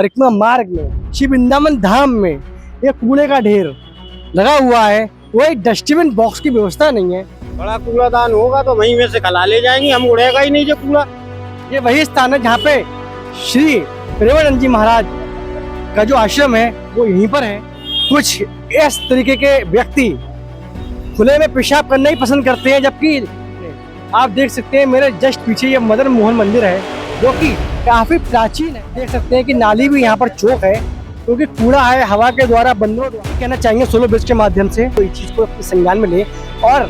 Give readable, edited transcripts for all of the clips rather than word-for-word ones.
परिक्रमा मार्ग में, श्री वृंदावन धाम में ये कूड़े का ढेर लगा हुआ है, कोई डस्टबिन बॉक्स की व्यवस्था नहीं है। बड़ा कूड़ादान होगा तो वहीं में से खला ले जाएंगे, हम उड़ेगा ही नहीं जो कूड़ा। ये वही स्थान है जहाँ पे श्री प्रेमानंद जी महाराज का जो आश्रम है वो यहीं पर है। कुछ इस तरीके के व्यक्ति खुले में पेशाब करना ही पसंद करते हैं, जबकि आप देख सकते हैं मेरे जस्ट पीछे ये मदन मोहन मंदिर है जो कि काफी प्राचीन है। देख सकते हैं कि नाली भी यहाँ पर चौक है, क्योंकि कूड़ा है हवा के द्वारा बंदरों द्वारा। कहना चाहेंगे सोलो ब्रिज के माध्यम से तो इस चीज को अपने संज्ञान में ले और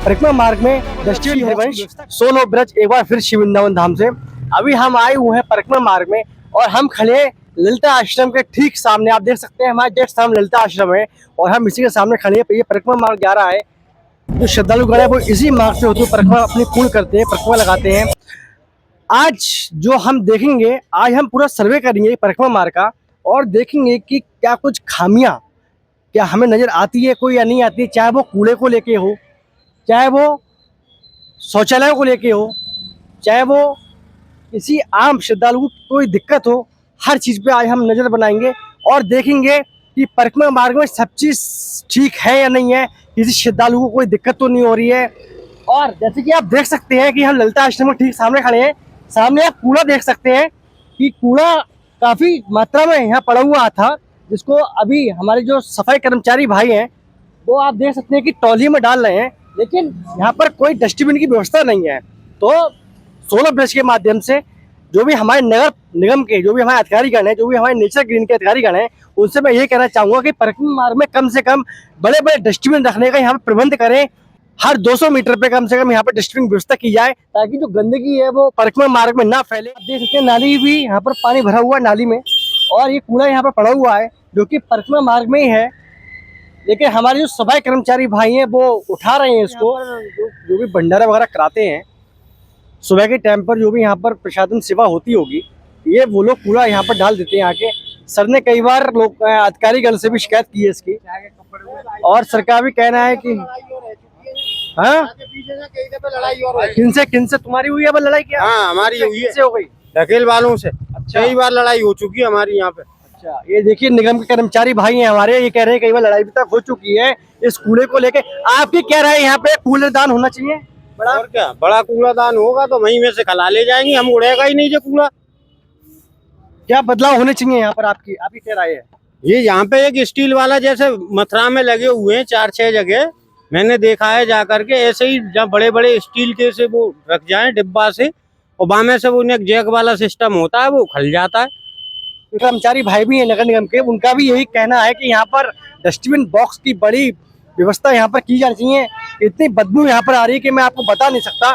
परिक्रमा मार्ग में डस्टबिन सोलो ब्रिज एक बार फिर श्री वृंदावन धाम से। अभी हम आए हुए हैं परिक्रमा मार्ग में और हम खड़े ललिता आश्रम के ठीक सामने। आप देख सकते हैं हमारे जस्ट सामने ललिता आश्रम है और हम इसी के सामने खड़े हैं। ये परिक्रमा मार्ग जा रहा है, जो श्रद्धालुगण है वो इसी मार्ग से होते हुए परिक्रमा अपनी पूर्ण करते हैं, परिक्रमा लगाते हैं। आज जो हम देखेंगे, आज हम पूरा सर्वे करेंगे परिक्रमा मार्ग का और देखेंगे कि क्या कुछ खामियां क्या हमें नजर आती है कोई या नहीं आती है, चाहे वो कूड़े को लेके हो, चाहे वो शौचालयों को लेके हो, चाहे वो किसी आम श्रद्धालु को कोई दिक्कत हो, हर चीज पे आज हम नजर बनाएंगे और देखेंगे कि परिक्रमा मार्ग में सब चीज ठीक है या नहीं है, किसी श्रद्धालु को कोई दिक्कत तो नहीं हो रही है। और जैसे कि आप देख सकते हैं कि हम ललिता आश्रम के ठीक सामने खड़े हैं, सामने आप कूड़ा देख सकते हैं कि कूड़ा काफी मात्रा में यहाँ पड़ा हुआ था, जिसको अभी हमारे जो सफाई कर्मचारी भाई हैं वो आप देख सकते हैं कि ट्रॉली में डाल रहे हैं, लेकिन यहाँ पर कोई डस्टबिन की व्यवस्था नहीं है। तो सोलर ब्रिज के माध्यम से जो भी हमारे नगर निगम के जो भी हमारे अधिकारीगण हैं, जो भी हमारे नेचर ग्रीन के अधिकारीगण हैं, उनसे मैं ये कहना चाहूँगा कि परिक्रमा मार्ग में कम से कम बड़े बड़े डस्टबिन रखने का यहाँ पे प्रबंध करें। हर 200 मीटर पे कम से कम यहाँ पर डस्टबिन व्यवस्था की जाए, ताकि जो गंदगी है वो परिक्रमा मार्ग में ना फैले। आप देख सकते हैं नाली भी यहाँ पर पानी भरा हुआ है नाली में, और ये कूड़ा यहाँ पर पड़ा हुआ है जो कि परिक्रमा मार्ग में ही है, लेकिन हमारे जो सफाई कर्मचारी भाई हैं वो उठा रहे हैं इसको। जो भी भंडारा वगैरह कराते हैं सुबह के टाइम पर, जो भी यहाँ पर प्रशासन सेवा होती होगी, ये वो लोग कूड़ा यहाँ पर डाल देते हैं आके। सर ने कई बार लोग अधिकारीगण से भी शिकायत की है इसकी, और सर का भी कहना है कि हाँ किनसे तुम्हारी हुई है लड़ाई? क्या हाँ हमारी हुई है, हो गई ढकेल वालों से। अच्छा, कई बार लड़ाई हो चुकी है हमारी यहाँ पे। अच्छा, ये देखिए निगम के कर्मचारी भाई हैं हमारे, ये कह रहे हैं कई बार लड़ाई भी तक हो चुकी है इस कूड़े को लेके। आपकी क्या राय है, यहाँ पे कूड़ेदान होना चाहिए बड़ा? और क्या, बड़ा कूड़ादान होगा तो वहीं में से खला ले जाएंगे, हम उड़ेगा ही नहीं जो कूड़ा। क्या बदलाव होने चाहिए यहाँ पर, आपकी क्या राय है? ये यहाँ पे एक स्टील वाला जैसे मथुरा में लगे हुए हैं 4-6 जगह, मैंने देखा है जा करके, ऐसे ही जहाँ बड़े बड़े स्टील के से वो रख जाएं डिब्बा से, और बामे से वो एक जैक वाला सिस्टम होता है वो खल जाता है। कर्मचारी भाई भी हैं नगर निगम के, उनका भी यही कहना है कि यहाँ पर डस्टबिन बॉक्स की बड़ी व्यवस्था यहाँ पर की जानी चाहिए। इतनी बदबू यहाँ पर आ रही है कि मैं आपको बता नहीं सकता,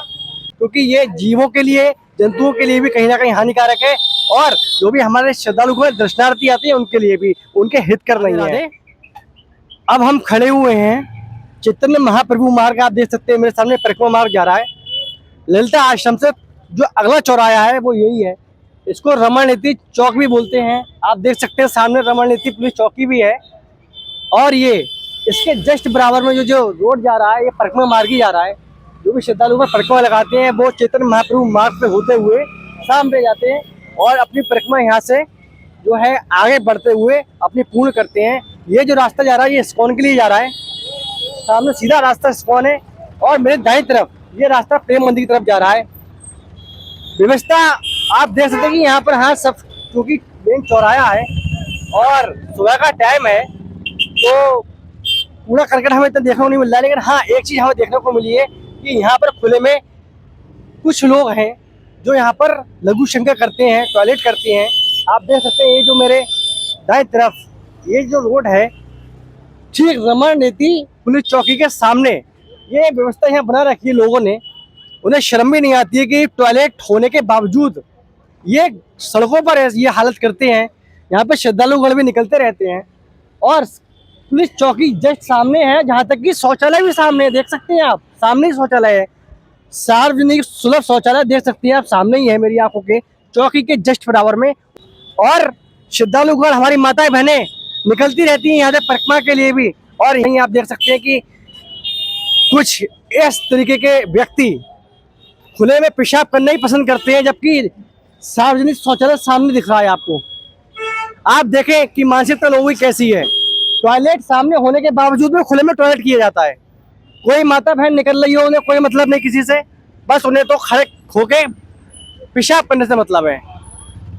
क्योंकि ये जीवों के लिए, जंतुओं के लिए भी कहीं ना कहीं हानिकारक है, और जो भी हमारे श्रद्धालु को दर्शनार्थी आते हैं उनके लिए भी, उनके हित कर रही है। अब हम खड़े हुए हैं चैतन्य महाप्रभु मार्ग, आप देख सकते हैं मेरे सामने परिक्रमा मार्ग जा रहा है। ललिता आश्रम से जो अगला चौराहा है वो यही है, इसको रमण नीति चौक भी बोलते हैं। आप देख सकते हैं सामने रमण नीति पुलिस चौकी भी है, और ये इसके जस्ट बराबर में जो रोड जा रहा है ये परिक्रमा मार्ग ही जा रहा है। जो भी श्रद्धालु पर परिक्रमा लगाते हैं वो चैतन्य महाप्रभु मार्ग पे होते हुए सामने जाते हैं और अपनी परिक्रमा यहाँ से जो है आगे बढ़ते हुए अपनी पूर्ण करते हैं। ये जो रास्ता जा रहा है ये इस्कॉन के लिए जा रहा है, सामने सीधा रास्ता इस्कॉन है, और मेरे दाईं तरफ ये रास्ता प्रेम मंदिर की तरफ जा रहा है। व्यवस्था आप देख सकते हैं कि यहाँ पर हाँ सब, क्योंकि मेन चौराहा है और सुबह का टाइम है तो कूड़ा करकट हमें इतना देखने को नहीं मिल रहा है, लेकिन हाँ एक चीज हमें देखने को मिली है कि यहाँ पर खुले में कुछ लोग हैं जो यहाँ पर लघु शंका करते हैं, टॉयलेट करते हैं। आप देख सकते हैं ये जो मेरे दाएं तरफ ये जो रोड है, ठीक रमण नीति पुलिस चौकी के सामने ये व्यवस्था यहाँ बना रखी है लोगों ने। उन्हें शर्म भी नहीं आती है कि टॉयलेट होने के बावजूद ये सड़कों पर ये हालत करते हैं। यहाँ पे श्रद्धालुगण भी निकलते रहते हैं, और पुलिस चौकी जस्ट सामने है, जहाँ तक कि शौचालय भी सामने है। देख सकते हैं आप, सामने ही शौचालय है, सार्वजनिक सुलभ शौचालय देख सकते हैं आप, सामने ही है मेरी आंखों के, चौकी के जस्ट बराबर में। और श्रद्धालुगण हमारी माताएं बहनें निकलती रहती हैं यहाँ से परिक्रमा के लिए भी, और यहीं आप देख सकते हैं कि कुछ इस तरीके के व्यक्ति खुले में पेशाब करना ही पसंद करते हैं, जबकि सार्वजनिक शौचालय सामने दिख रहा है आपको। आप देखें कि मानसिकता लोगों की कैसी है। टॉयलेट सामने होने के बावजूद भी खुले में टॉयलेट किया जाता है। कोई माता बहन निकल रही हो, उन्हें कोई मतलब नहीं किसी से, बस उन्हें तो खड़े होके पेशाब करने से मतलब है।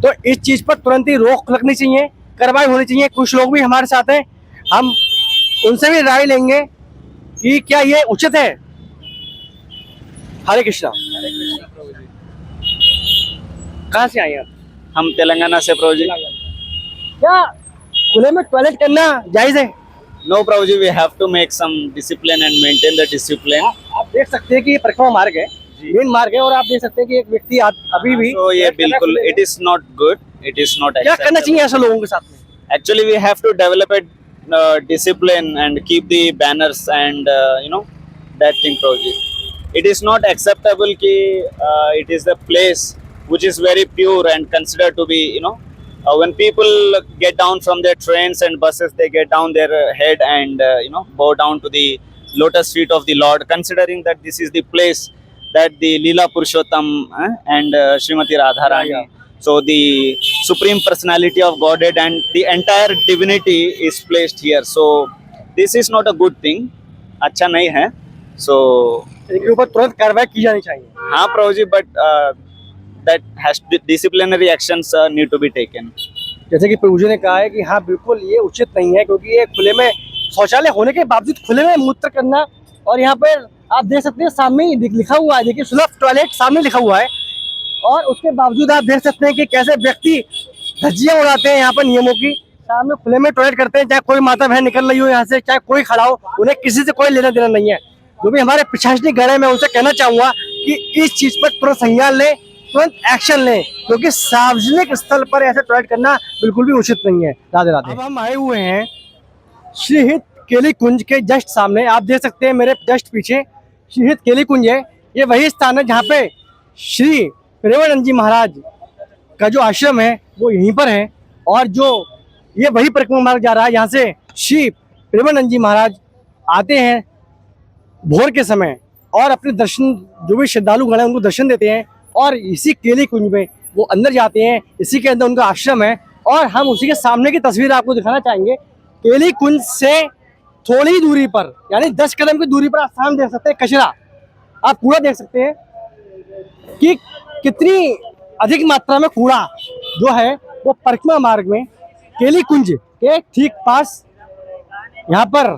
तो इस चीज पर तुरंत ही रोक लगनी चाहिए, कार्रवाई होनी चाहिए। कुछ लोग भी हमारे साथ हैं, हम उनसे भी राय लेंगे कि क्या ये उचित है। हरे कृष्णा। कहाँ से आए हैं आप? हम तेलंगाना से प्रभु जी। क्या खुले में टॉयलेट करना जायज है? No Prabhu ji, we have to make some discipline and maintain the discipline. आप देख सकते हैं कि ये परिक्रमा मार्ग है, मेन मार्ग है, और आप देख सकते हैं कि एक व्यक्ति अभी भी तो ये बिल्कुल it is not good, it is not क्या करना चाहिए ऐसे लोगों के साथ में? Actually we have to develop it discipline and keep the banners and you know that thing Prabhu ji. It is not acceptable कि it is the place which is very pure and considered to be, you know, when people get down from their trains and buses, they get down their head and you know, bow down to the lotus feet of the Lord, considering that this is the place that the Leela Purushottam and Srimati Radharani, so the supreme personality of Godhead and the entire divinity is placed here. So this is not a good thing, अच्छा नहीं है। So इनके ऊपर तुरंत कार्रवाई की जानी चाहिए। हाँ प्रभु जी, but that has disciplinary actions need to be taken। जैसे कि प्रभु जी ने कहा है कि हाँ बिल्कुल ये उचित नहीं है, क्योंकि ये खुले में शौचालय होने के बावजूद खुले में मूत्र करना, और यहाँ पर आप देख सकते हैं सामने ही लिखा हुआ है, देखिए सुलभ टॉयलेट सामने लिखा हुआ है, और उसके बावजूद आप देख सकते हैं कि कैसे व्यक्ति धज्जियां उड़ाते हैं यहाँ पर नियमों की। सामने खुले में टॉयलेट करते हैं, चाहे कोई माता बहन निकल रही हो यहाँ से, चाहे कोई खड़ा हो, उन्हें किसी से कोई लेना देना नहीं है। जो भी हमारे प्रशासनिक गण है, मैं उनसे कहना चाहूंगा कि इस चीज पर तुरंत संज्ञान लें, तुरंत एक्शन लें, क्योंकि सार्वजनिक स्थल पर ऐसे टॉयलेट करना बिल्कुल भी उचित नहीं है। राधे राधे। अब हम आए हुए हैं श्रीहित केली कुंज के जस्ट सामने, आप देख सकते हैं मेरे जस्ट पीछे श्रीहित केली कुंज है। ये वही स्थान है जहाँ पे श्री प्रेमानंद जी महाराज का जो आश्रम है वो यहीं पर है, और जो ये वही परिक्रमा मार्ग जा रहा है, यहाँ से श्री प्रेमानंद जी महाराज आते हैं भोर के समय, और अपने दर्शन, जो भी श्रद्धालु गण है उनको दर्शन देते हैं, और इसी केली कुंज में वो अंदर जाते हैं। इसी के अंदर उनका आश्रम है, और हम उसी के सामने की तस्वीर आपको दिखाना चाहेंगे। केली कुंज से थोड़ी दूरी पर, यानी 10 कदम की दूरी पर आप सामने देख सकते हैं कचरा, आप कूड़ा देख सकते हैं कि कितनी अधिक मात्रा में कूड़ा जो है वो परिक्रमा मार्ग में केली कुंज के ठीक पास यहाँ पर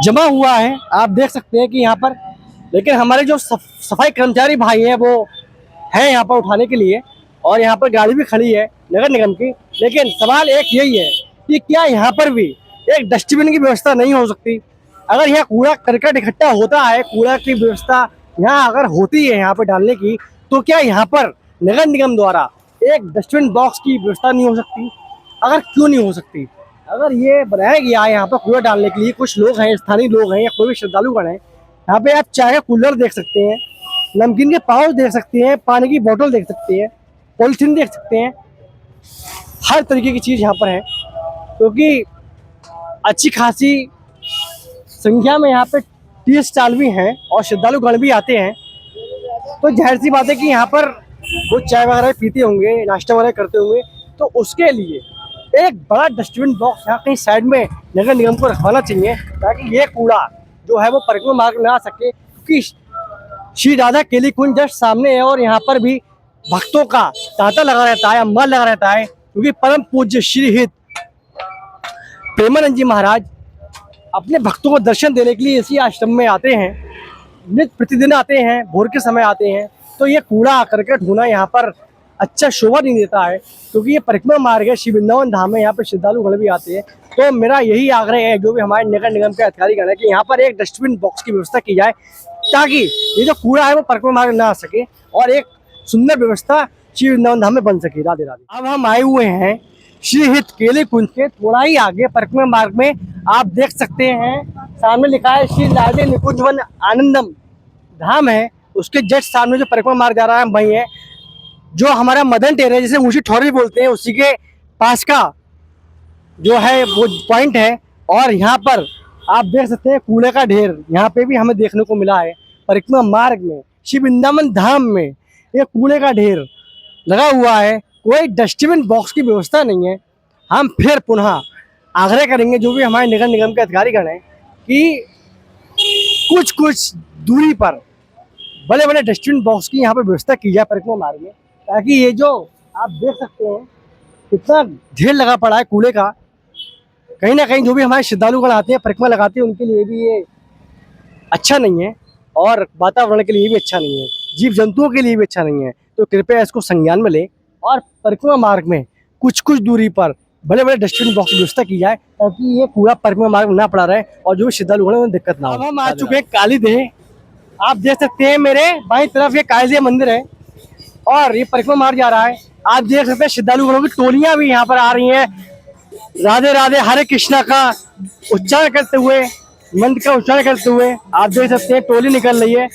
जमा हुआ है। आप देख सकते हैं कि यहाँ पर, लेकिन हमारे जो सफाई कर्मचारी भाई हैं वो हैं यहाँ पर उठाने के लिए, और यहाँ पर गाड़ी भी खड़ी है नगर निगम की। लेकिन सवाल एक यही है कि क्या यहाँ पर भी एक डस्टबिन की व्यवस्था नहीं हो सकती? अगर यहाँ कूड़ा करकट इकट्ठा होता है, कूड़ा की व्यवस्था यहाँ अगर होती है यहाँ पर डालने की, तो क्या यहाँ पर नगर निगम द्वारा एक डस्टबिन बॉक्स की व्यवस्था नहीं हो सकती? अगर क्यों नहीं हो सकती? अगर ये बनाया गया है यहाँ पर कूड़ा डालने के लिए, कुछ लोग हैं, स्थानीय लोग हैं या कोई भी श्रद्धालुगण हैं, यहाँ पे आप चाय का कूलर देख सकते हैं, नमकीन के पाउच देख सकते हैं, पानी की बोतल देख सकते हैं, पॉलिथीन देख सकते हैं, हर तरीके की चीज़ यहाँ पर है, क्योंकि अच्छी खासी संख्या में यहाँ पे टी स्टॉल भी हैं और श्रद्धालुगण भी आते हैं। तो जाहिर सी बात है कि यहाँ पर वो चाय वगैरह पीते होंगे, नाश्ता वगैरह करते होंगे, तो उसके लिए एक बड़ा डस्टबिन बॉक्स यहाँ कहीं साइड में नगर निगम को रखवाना चाहिए, ताकि ये कूड़ा जो है वो परिक्रमा मार्ग में आ सके। क्योंकि श्री राधा केली कुंज जस्ट सामने है, और यहाँ पर भी भक्तों का तांता लगा रहता है, अम्बार लगा रहता है, क्योंकि परम पूज्य श्री हित प्रेमानंद जी महाराज अपने भक्तों को दर्शन देने के लिए इसी आश्रम में आते हैं, नित्य प्रतिदिन आते हैं, भोर के समय आते हैं। तो ये कूड़ा करकट होना यहाँ पर अच्छा शोभा नहीं देता है, क्योंकि ये परिक्रमा मार्ग है, श्री वृंदावन धाम है, यहाँ पर श्रद्धालुगण भी आते हैं। तो मेरा यही आग्रह है, जो भी हमारे नगर निगम के अधिकारीगण है, कि यहाँ पर एक डस्टबिन बॉक्स की व्यवस्था की जाए, ताकि ये जो कूड़ा है वो परिक्रमा मार्ग में ना आ सके, और एक सुंदर व्यवस्था श्री वृंदावन धाम में बन सके। राधे राधे। अब हम आए हुए हैं श्री हित केली कुंज के थोड़ा ही आगे परिक्रमा मार्ग में, आप देख सकते हैं सामने लिखा है श्री लाडे निकुंज वन आनंदम धाम है, उसके जस्ट सामने जो परिक्रमा मार्ग जा रहा है वही है, जो हमारा मदन टेरे जिसे ऊंची ठौरी बोलते हैं, उसी के पास का जो है वो पॉइंट है। और यहाँ पर आप देख सकते हैं कूड़े का ढेर यहाँ पे भी हमें देखने को मिला है। परिक्रमा मार्ग में श्री वृंदावन धाम में एक कूड़े का ढेर लगा हुआ है, कोई डस्टबिन बॉक्स की व्यवस्था नहीं है। हम फिर पुनः आग्रह करेंगे जो भी हमारे नगर निगम के अधिकारीगण हैं कि कुछ कुछ दूरी पर बड़े बड़े डस्टबिन बॉक्स की यहाँ पर व्यवस्था की जाए परिक्रमा मार्ग में, ताकि ये जो आप देख सकते हैं कितना ढेर लगा पड़ा है कूड़े का, कहीं ना कहीं जो भी हमारे श्रद्धालुगण आते हैं परिक्रमा लगाते हैं उनके लिए भी ये अच्छा नहीं है और वातावरण के लिए भी अच्छा नहीं है, जीव जंतुओं के लिए भी अच्छा नहीं है। तो कृपया इसको संज्ञान में लें और परिक्रमा मार्ग में कुछ कुछ दूरी पर बड़े बड़े डस्टबिन बॉक्स की व्यवस्था की जाए, ताकि ये कूड़ा परिक्रमा मार्ग में ना पड़ा रहे और जो भी श्रद्धालुगण हैं उन्हें दिक्कत ना हो। अब हम आ चुके हैं काली देह। आप देख सकते हैं मेरे बाईं तरफ ये काली देह मंदिर है और ये परिक्रमा मार्ग जा रहा है। आप देख सकते हैं श्रद्धालुगणों की टोलियां भी यहाँ पर आ रही हैं, राधे राधे हरे कृष्णा का उच्चारण करते हुए, मंत्र का उच्चारण करते हुए आप देख सकते हैं टोली निकल रही है।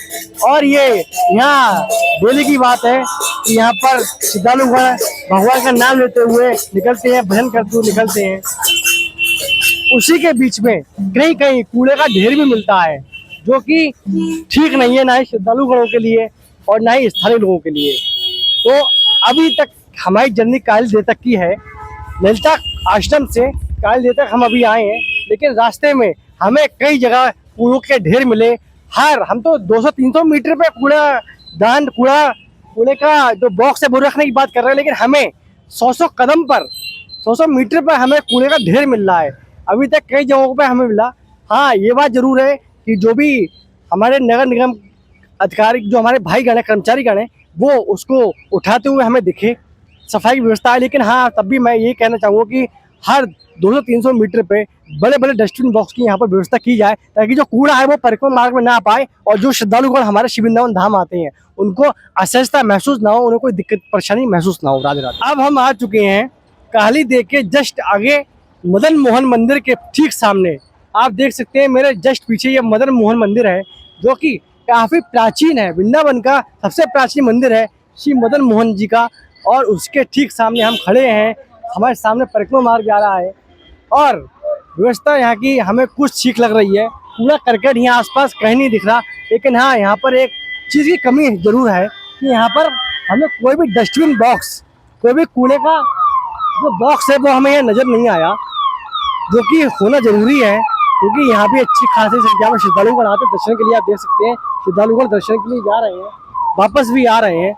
और ये यहाँ बोली की बात है कि यहाँ पर श्रद्धालुगण भगवान का नाम लेते हुए निकलते हैं, भजन करते हुए निकलते हैं। उसी के बीच में कहीं कहीं कूड़े का ढेर भी मिलता है, जो कि ठीक नहीं है, ना ही श्रद्धालुगणों के लिए और ना ही स्थानीय लोगों के लिए। तो अभी तक हमारी जर्नी काली देह तक की है। ललिता आश्रम से काली देह तक हम अभी आए हैं, लेकिन रास्ते में हमें कई जगह कूड़ों के ढेर मिले। हम तो 200-300 मीटर पे कूड़े का जो बॉक्स है वो रखने की बात कर रहे हैं, लेकिन हमें 100 कदम पर 100 मीटर पर हमें कूड़े का ढेर मिल रहा है। अभी तक कई जगहों पे हमें मिला। हाँ, ये बात जरूर है कि जो भी हमारे नगर निगम अधिकारी, जो हमारे भाईगण हैं, कर्मचारीगण हैं, वो उसको उठाते हुए हमें दिखे, सफाई की व्यवस्था है। लेकिन हाँ, तब भी मैं ये कहना चाहूँगा कि हर 200-300 मीटर पे बड़े बड़े डस्टबिन बॉक्स की यहाँ पर व्यवस्था की जाए, ताकि जो कूड़ा है वो परिक्रमा मार्ग में ना आ पाए और जो श्रद्धालुगण हमारे श्री वृंदावन धाम आते हैं उनको असहजता महसूस ना हो, उन्हें कोई दिक्कत परेशानी महसूस ना हो। राधे राधे। अब हम आ चुके हैं काली देह के जस्ट आगे मदन मोहन मंदिर के ठीक सामने। आप देख सकते हैं मेरे जस्ट पीछे ये मदन मोहन मंदिर है, जो कि काफी प्राचीन है, वृंदावन का सबसे प्राचीन मंदिर है श्री मदन मोहन जी का। और उसके ठीक सामने हम खड़े हैं, हमारे सामने परिक्रमा मार्ग जा रहा है और व्यवस्था यहाँ की हमें कुछ ठीक लग रही है। कूड़ा करकट यहाँ आसपास कहीं नहीं दिख रहा, लेकिन हाँ, यहाँ पर एक चीज़ की कमी जरूर है कि यहाँ पर हमें कोई भी डस्टबिन बॉक्स, कोई भी कूड़े का जो बॉक्स है वो हमें यहाँ नज़र नहीं आया, जो कि होना जरूरी है, क्योंकि यहाँ भी अच्छी खासी संख्या में श्रद्धालुगण आते दर्शन के लिए। आप देख सकते हैं श्रद्धालुगण दर्शन के लिए जा रहे हैं, वापस भी आ रहे हैं।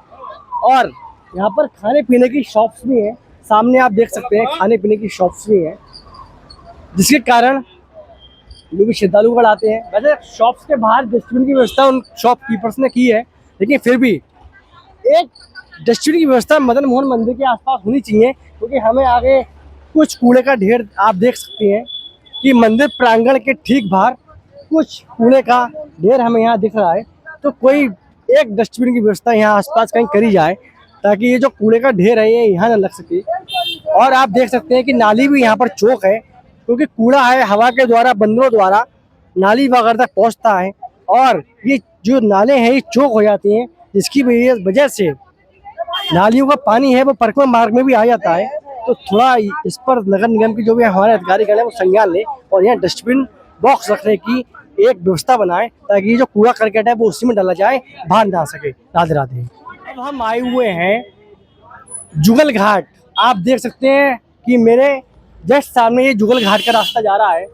और यहाँ पर खाने पीने की शॉप्स भी हैं, सामने आप देख सकते हैं खाने पीने की शॉप्स भी हैं, जिसके कारण जो भी श्रद्धालुगण आते हैं। वैसे शॉप्स के बाहर डस्टबिन की व्यवस्था उन शॉपकीपर्स ने की है, लेकिन फिर भी एक डस्टबिन की व्यवस्था मदन मोहन मंदिर के आसपास होनी चाहिए, क्योंकि हमें आगे कुछ कूड़े का ढेर आप देख सकते हैं कि मंदिर प्रांगण के ठीक बाहर कुछ कूड़े का ढेर हमें यहाँ दिख रहा है। तो कोई एक डस्टबिन की व्यवस्था यहाँ आसपास कहीं करी जाए, ताकि ये जो कूड़े का ढेर है ये यहाँ न लग सके। और आप देख सकते हैं कि नाली भी यहाँ पर चौक है, क्योंकि कूड़ा है हवा के द्वारा, बंदरों द्वारा नाली वगैरह तक पहुँचता है और ये जो नाले हैं ये चौक हो जाती हैं, जिसकी वजह से नालियों का पानी है वो परिक्रमा मार्ग में भी आ जाता है। तो थोड़ा इस पर नगर निगम की जो भी हमारे अधिकारी हैं वो संज्ञान लें और यहाँ डस्टबिन बॉक्स रखने की एक व्यवस्था बनाएं, ताकि ये जो कूड़ा करकट है वो उसी में डाला जाए, बाहर ना आ सके। राधे राधे। अब हम आए हुए हैं जुगल घाट। आप देख सकते हैं कि मेरे जस्ट सामने ये जुगल घाट का रास्ता जा रहा है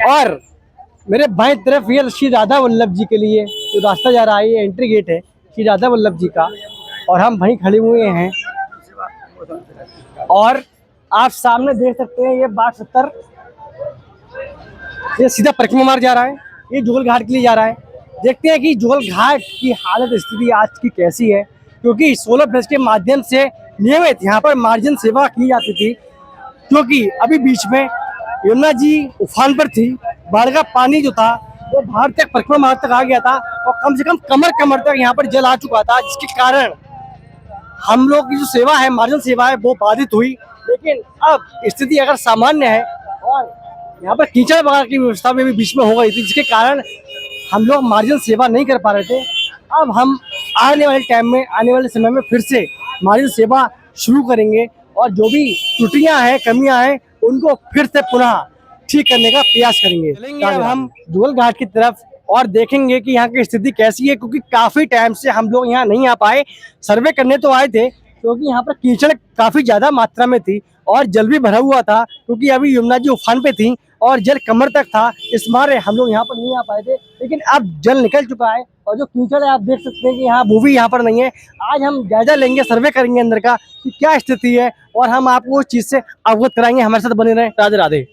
और मेरे बाएं तरफ ये श्री राधा वल्लभ जी के लिए जो रास्ता जा रहा है, ये एंट्री गेट है श्री राधा वल्लभ जी का, और हम वहीं खड़े हुए हैं। और आप सामने देख सकते हैं ये 62-70 ये सीधा परिक्रमा मार्ग जा रहा है, ये जुगल घाट के लिए जा रहा है। देखते हैं कि जुगल घाट की हालत स्थिति आज की कैसी है, क्योंकि 16 ब्रिज के माध्यम से नियमित यहाँ पर मार्जिन सेवा की जाती थी, क्योंकि अभी बीच में यमुना जी उफान पर थी, बाढ़ का पानी जो था वो बाहर तक परिक्रमा मार्ग तक आ गया था और कम से कम कमर तक यहाँ पर जल आ चुका था, जिसके कारण हम लोग की जो सेवा है, मार्जिन सेवा है, वो बाधित हुई। लेकिन अब स्थिति अगर सामान्य है और यहाँ पर कीचड़ वगैरह की व्यवस्था में भी बीच में हो गई थी, जिसके कारण हम लोग मार्जिन सेवा नहीं कर पा रहे थे। अब हम आने वाले टाइम में, आने वाले समय में फिर से मार्जिन सेवा शुरू करेंगे और जो भी त्रुटियां हैं, कमियां हैं, उनको फिर से पुनः ठीक करने का प्रयास करेंगे। अब हम जुगल घाट की तरफ और देखेंगे कि यहाँ की स्थिति कैसी है, क्योंकि काफी टाइम से हम लोग यहाँ नहीं आ पाए। सर्वे करने तो आए थे, क्योंकि यहाँ पर कीचड़ काफी ज्यादा मात्रा में थी और जल भी भरा हुआ था, क्योंकि अभी यमुना जी उफान पे थी और जल कमर तक था। इस मारे हम लोग यहाँ पर नहीं आ पाए थे, लेकिन अब जल निकल चुका है और जो कीचड़ है आप देख सकते हैं कि यहाँ वो भी यहाँ पर नहीं है। आज हम जायजा लेंगे, सर्वे करेंगे अंदर का कि क्या स्थिति है और हम आपको उस चीज से अवगत कराएंगे। हमारे साथ बने रहें। राधे राधे।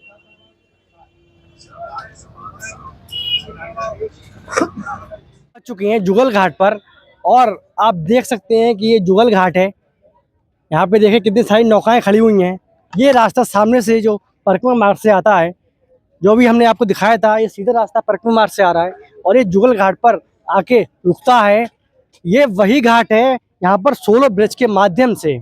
आ चुके हैं जुगल घाट पर और आप देख सकते हैं कि ये जुगल घाट है। यहाँ पे देखें कितनी सारी नौकाएं खड़ी हुई हैं। ये रास्ता सामने से जो परिक्रमा मार्ग से आता है, जो भी हमने आपको दिखाया था, ये सीधा रास्ता परिक्रमा मार्ग से आ रहा है और ये जुगल घाट पर आके रुकता है। ये वही घाट है यहाँ पर 16 ब्रिज के माध्यम से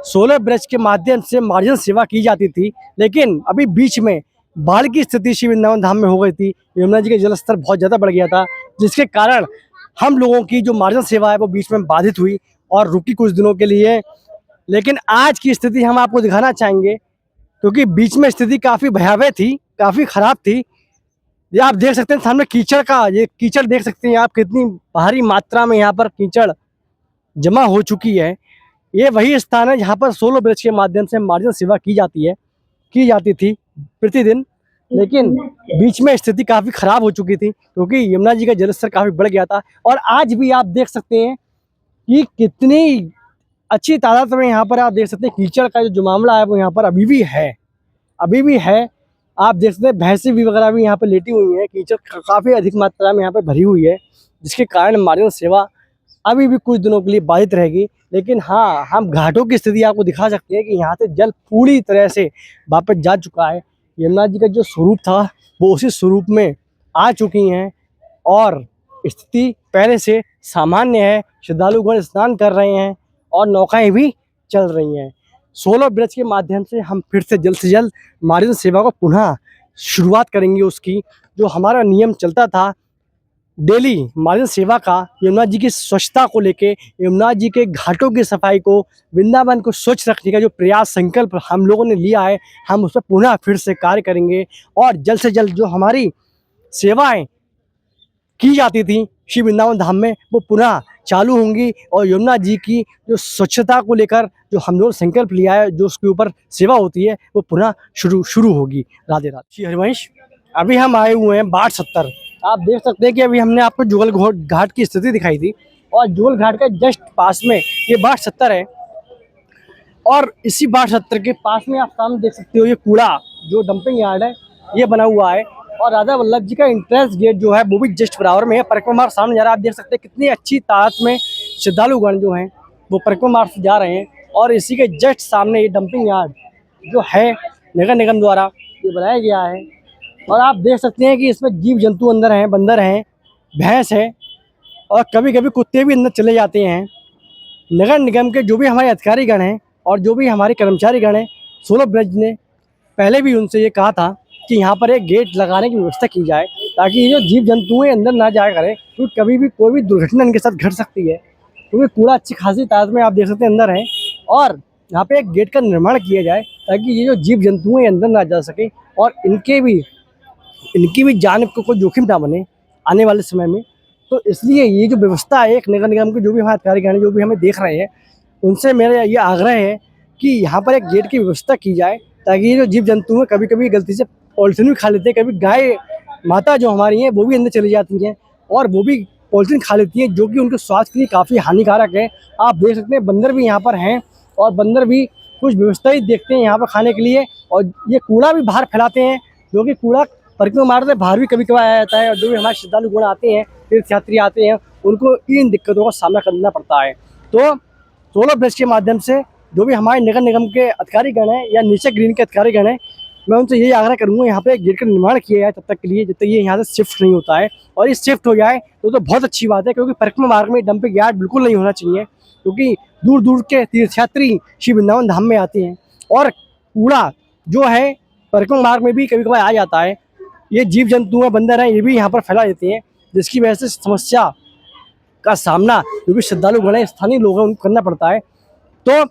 16 ब्रिज के माध्यम से मार्जन सेवा की जाती थी, लेकिन अभी बीच में बाढ़ की स्थिति श्री वृंदावन धाम में हो गई थी। यमुना जी का जल स्तर बहुत ज़्यादा बढ़ गया था, जिसके कारण हम लोगों की जो मार्जन सेवा है वो बीच में बाधित हुई और रुकी कुछ दिनों के लिए। लेकिन आज की स्थिति हम आपको दिखाना चाहेंगे, क्योंकि बीच में स्थिति काफ़ी भयावह थी, काफ़ी ख़राब थी। ये आप देख सकते हैं सामने कीचड़ का, ये कीचड़ देख सकते हैं आप, कितनी भारी मात्रा में यहाँ पर कीचड़ जमा हो चुकी है। ये वही स्थान है जहाँ पर 16 ब्रिज के माध्यम से मार्जन सेवा की जाती थी प्रतिदिन, लेकिन बीच में स्थिति काफ़ी ख़राब हो चुकी थी क्योंकि यमुना जी का जलस्तर काफ़ी बढ़ गया था। और आज भी आप देख सकते हैं कि कितनी अच्छी तादाद में यहाँ पर आप देख सकते हैं कीचड़ का जो मामला है वो यहाँ पर अभी भी है। आप देख सकते हैं भैंसें भी वगैरह भी यहाँ पर लेटी हुई हैं। कीचड़ काफ़ी अधिक मात्रा में यहाँ पर भरी हुई है, जिसके कारण मार्जन सेवा अभी भी कुछ दिनों के लिए बाधित रहेगी। लेकिन हाँ, हम घाटों की स्थिति आपको दिखा सकते हैं कि यहाँ से जल पूरी तरह से वापस जा चुका है। यमुना जी का जो स्वरूप था वो उसी स्वरूप में आ चुकी हैं और स्थिति पहले से सामान्य है। श्रद्धालुगण स्नान कर रहे हैं और नौकाएं भी चल रही हैं। 16 ब्रिज के माध्यम से हम फिर से जल्द मार्जन सेवा को पुनः शुरुआत करेंगे उसकी। जो हमारा नियम चलता था डेली मार्जन सेवा का, यमुना जी की स्वच्छता को लेके, यमुना जी के घाटों की सफाई को, वृंदावन को स्वच्छ रखने का जो प्रयास संकल्प हम लोगों ने लिया है, हम उस पर पुनः फिर से कार्य करेंगे और जल्द से जल्द जो हमारी सेवाएं की जाती थी श्री वृंदावन धाम में वो पुनः चालू होंगी और यमुना जी की जो स्वच्छता को लेकर जो हम लोग संकल्प लिया है, जो उसके ऊपर सेवा होती है, वो पुनः शुरू होगी। राधे राधे। श्री हरिवंश, अभी हम आए हुए हैं बाट 70। आप देख सकते हैं कि अभी हमने आपको जुगल घाट की स्थिति दिखाई थी और जुगल घाट का जस्ट पास में ये बाट 70 है और इसी बाट 70 के पास में आप सामने देख सकते हो ये कूड़ा जो डंपिंग यार्ड है ये बना हुआ है और राधा वल्लभ जी का एंट्रेंस गेट जो है वो भी जस्ट बराबर में है। परिक्रमा मार्ग सामने जा रहा है। आप देख सकते हैं कितनी अच्छी तादाद में श्रद्धालुगण जो हैं वो परिक्रमा मार्ग से जा रहे हैं और इसी के जस्ट सामने ये डंपिंग यार्ड जो है नगर निगम द्वारा ये बनाया गया है। और आप देख सकते हैं कि इसमें जीव जंतु अंदर हैं, बंदर हैं, भैंस है और कभी कभी कुत्ते भी अंदर चले जाते हैं। नगर निगम के जो भी हमारे अधिकारीगण हैं और जो भी हमारे कर्मचारीगण हैं, 16 ब्रिज ने पहले भी उनसे ये कहा था कि यहाँ पर एक गेट लगाने की व्यवस्था की जाए ताकि ये जो जीव जंतु हैं अंदर ना जाया करें, क्योंकि कभी भी कोई भी दुर्घटना इनके साथ घट सकती है। क्योंकि कूड़ा अच्छी खासी तादाद में आप देख सकते हैं अंदर है और यहाँ पे एक गेट का निर्माण किया जाए ताकि ये जो जीव जंतु हैं अंदर ना जा सके और इनकी भी जान को कोई जोखिम ना बने आने वाले समय में। तो इसलिए ये जो व्यवस्था है, एक नगर निगम के जो भी हमारे अधिकारीगण हैं, जो भी हमें देख रहे हैं, उनसे मेरा ये आग्रह है कि यहाँ पर एक गेट की व्यवस्था की जाए ताकि ये जो जीव जंतु हैं कभी कभी गलती से पॉलिथीन भी खा लेते हैं। कभी गाय माता जो हमारी हैं वो भी अंदर चली जाती हैं और वो भी पॉलिथीन खा लेती हैं, जो कि उनके स्वास्थ्य के लिए काफ़ी हानिकारक है। आप देख सकते हैं बंदर भी यहाँ पर हैं और बंदर भी कुछ व्यवस्था ही देखते हैं यहाँ पर खाने के लिए और ये कूड़ा भी बाहर फैलाते हैं, जो कि कूड़ा परिक्रमा मार्ग से बाहर भी कभी कभार आया जाता है और जो भी हमारे श्रद्धालुगण आते हैं, तीर्थयात्री आते हैं, उनको इन दिक्कतों का सामना करना पड़ता है। तो 16 ब्रिज के माध्यम से जो भी हमारे नगर निगम के अधिकारीगण हैं या नीचे ग्रीन के अधिकारीगण हैं, मैं उनसे यही आग्रह करूँगा यहाँ पे एक गेट का निर्माण किया जाए तब तक के लिए, जब तक ये यहाँ से शिफ्ट नहीं होता है। और ये शिफ्ट हो जाए तो बहुत अच्छी बात है, क्योंकि परिक्रमा मार्ग में डंपिंग यार्ड बिल्कुल नहीं होना चाहिए, क्योंकि दूर दूर के तीर्थयात्री श्री वृंदावन धाम में आते हैं और कूड़ा जो है परिक्रमा मार्ग में भी कभी कभार आ जाता है। ये जीव जंतु हैं, बंदर हैं, ये भी यहाँ पर फैला देते हैं, जिसकी वजह से समस्या का सामना जो भी श्रद्धालुगण हैं, स्थानीय लोग हैं, उनको करना पड़ता है। तो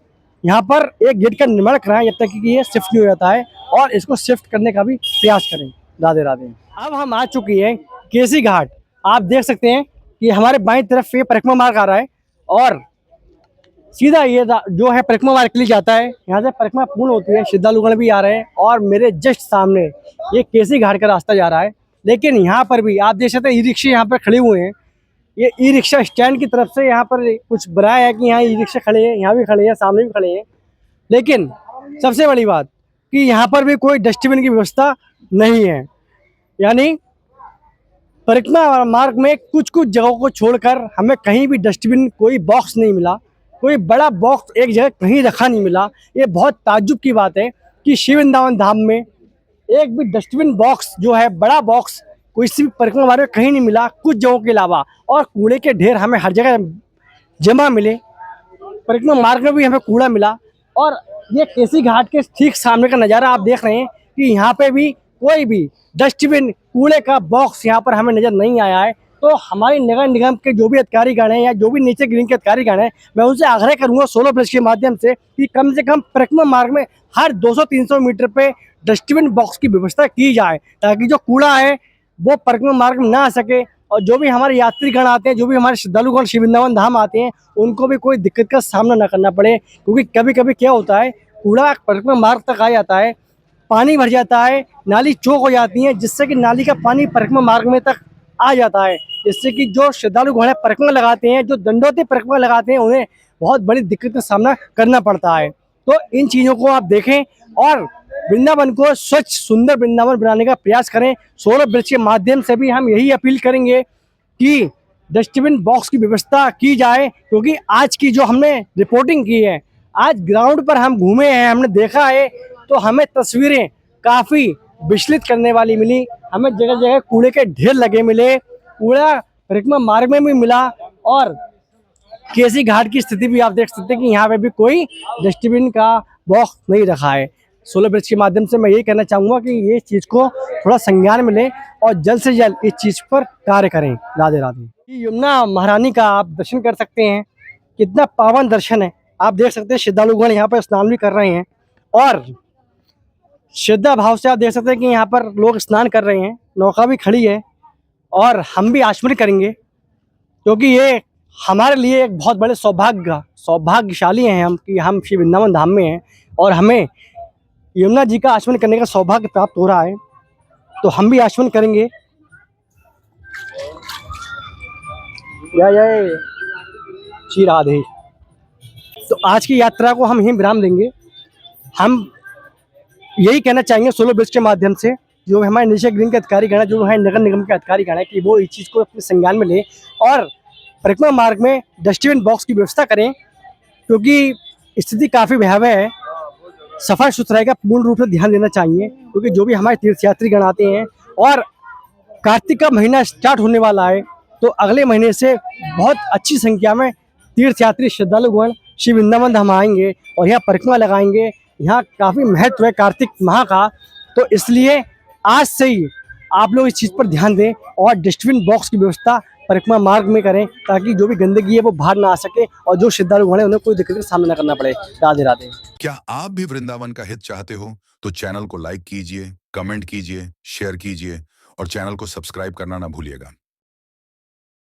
यहाँ पर एक गेट का निर्माण कराएं जब तक कि ये शिफ्ट नहीं हो जाता है और इसको शिफ्ट करने का भी प्रयास करें। राधे राधे। अब हम आ चुकी हैं केसी घाट। आप देख सकते हैं कि हमारे बाईं तरफ ये परिक्रमा मार्ग आ रहा है और सीधा ये जो है परिक्रमा मार्ग के लिए जाता है। यहाँ से परिक्रमा पूर्ण होती है, श्रद्धालुगण भी आ रहे हैं और मेरे जस्ट सामने ये केसी घाट का रास्ता जा रहा है। लेकिन यहाँ पर भी आप देख सकते हैं ई रिक्शे यहाँ पर खड़े हुए हैं। ये ई रिक्शा स्टैंड की तरफ से यहाँ पर कुछ बनाया है कि यहाँ ई रिक्शा खड़े हैं, यहाँ भी खड़े हैं, सामने भी खड़े हैं। लेकिन सबसे बड़ी बात कि यहाँ पर भी कोई डस्टबिन की व्यवस्था नहीं है। यानी परिक्रमा मार्ग में कुछ कुछ जगहों को छोड़कर हमें कहीं भी डस्टबिन कोई बॉक्स नहीं मिला, कोई बड़ा बॉक्स एक जगह कहीं रखा नहीं मिला। ये बहुत ताज्जुब की बात है कि शिव वृंदावन धाम में एक भी डस्टबिन बॉक्स जो है बड़ा बॉक्स किसी भी परिक्रमा मार्ग में कहीं नहीं मिला, कुछ जगहों के अलावा। और कूड़े के ढेर हमें हर जगह जमा मिले, परिक्रमा मार्ग में भी हमें कूड़ा मिला। और ये केसी घाट के ठीक सामने का नज़ारा आप देख रहे हैं कि यहाँ पे भी कोई भी डस्टबिन कूड़े का बॉक्स यहाँ पर हमें नज़र नहीं आया है। तो हमारी नगर निगम के जो भी अधिकारीगण हैं या जो भी नीचे ग्रीन के अधिकारीगण हैं, मैं उनसे आग्रह करूंगा सोलर ब्रिज के माध्यम से कम परिक्रमा मार्ग में हर 200-300 मीटर पे डस्टबिन बॉक्स की व्यवस्था की जाए, ताकि जो कूड़ा है वो परिक्रमा मार्ग में ना आ सके। और जो भी हमारे यात्रीगण आते हैं, जो भी हमारे श्रद्धालुगण शिव वृंदावन धाम आते हैं, उनको भी कोई दिक्कत का सामना ना करना पड़े। क्योंकि कभी कभी क्या होता है, कूड़ा परिक्रमा मार्ग तक आ जाता है, पानी भर जाता है, नाली चौक हो जाती है, जिससे कि नाली का पानी परिक्रमा मार्ग में तक आ जाता है, जिससे कि जो श्रद्धालु घोड़े परिक्रमा लगाते हैं, जो दंडोती परिक्रमा लगाते हैं, उन्हें बहुत बड़ी दिक्कत का सामना करना पड़ता है। तो इन चीज़ों को आप देखें और वृंदावन को स्वच्छ सुंदर वृंदावन बनाने का प्रयास करें। सोलर ब्रिज के माध्यम से भी हम यही अपील करेंगे कि डस्टबिन बॉक्स की व्यवस्था की जाए। क्योंकि आज की जो हमने रिपोर्टिंग की है, आज ग्राउंड पर हम घूमे हैं, हमने देखा है, तो हमें तस्वीरें काफ़ी विचलित करने वाली मिली। हमें जगह जगह कूड़े के ढेर लगे मिले, कूड़ा परिक्रमा मार्ग में भी मिला। और केसी घाट की स्थिति भी आप देख सकते हैं कि यहाँ पे भी कोई डस्टबिन का बॉक्स नहीं रखा है। सोलर ब्रिज के माध्यम से मैं यही कहना चाहूँगा कि ये चीज़ को थोड़ा संज्ञान में लें और जल्द से जल्द इस चीज़ पर कार्य करें। राधे राधे। यमुना महारानी का आप दर्शन कर सकते हैं, कितना पावन दर्शन है। आप देख सकते हैं श्रद्धालुगण यहाँ पर स्नान भी कर रहे हैं और श्रद्धा भाव से आप देख सकते हैं कि यहाँ पर लोग स्नान कर रहे हैं, नौका भी खड़ी है और हम भी आचमन करेंगे। क्योंकि ये हमारे लिए एक बहुत बड़े सौभाग्यशाली हैं हम कि हम श्री वृंदावन धाम में हैं और हमें यमुना जी का आचमन करने का सौभाग्य प्राप्त हो रहा है। तो हम भी आचमन करेंगे। जय श्री राधे। तो आज की यात्रा को हम यहीं विराम देंगे। हम यही कहना चाहेंगे सोलर ब्रिज के माध्यम से, जो हमारे नीचे ग्रीन के अधिकारीगण है, जो है नगर निगम के अधिकारीगण है, कि वो इस चीज़ को अपने संज्ञान में लें और परिक्रमा मार्ग में डस्टबिन बॉक्स की व्यवस्था करें। क्योंकि स्थिति काफ़ी भयावह है। सफाई सुथराई का पूर्ण रूप से ध्यान देना चाहिए। क्योंकि जो भी हमारे तीर्थयात्रीगण आते हैं और कार्तिक का महीना स्टार्ट होने वाला है, तो अगले महीने से बहुत अच्छी संख्या में तीर्थयात्री श्रद्धालुगण श्री वृंदावन धाम आएंगे और यहाँ परिक्रमा लगाएंगे। यहाँ काफ़ी महत्व है कार्तिक माह का। तो इसलिए आज से ही आप लोग इस चीज़ पर ध्यान दें और डस्टबिन बॉक्स की व्यवस्था परिक्रमा मार्ग में करें, ताकि जो भी गंदगी है वो बाहर ना आ सके और जो श्रद्धालु हैं उन्हें कोई दिक्कत का सामना न करना पड़े। राधे राधे। क्या आप भी वृंदावन का हित चाहते हो तो चैनल को लाइक कीजिए, कमेंट कीजिए, शेयर कीजिए और चैनल को सब्सक्राइब करना ना भूलिएगा।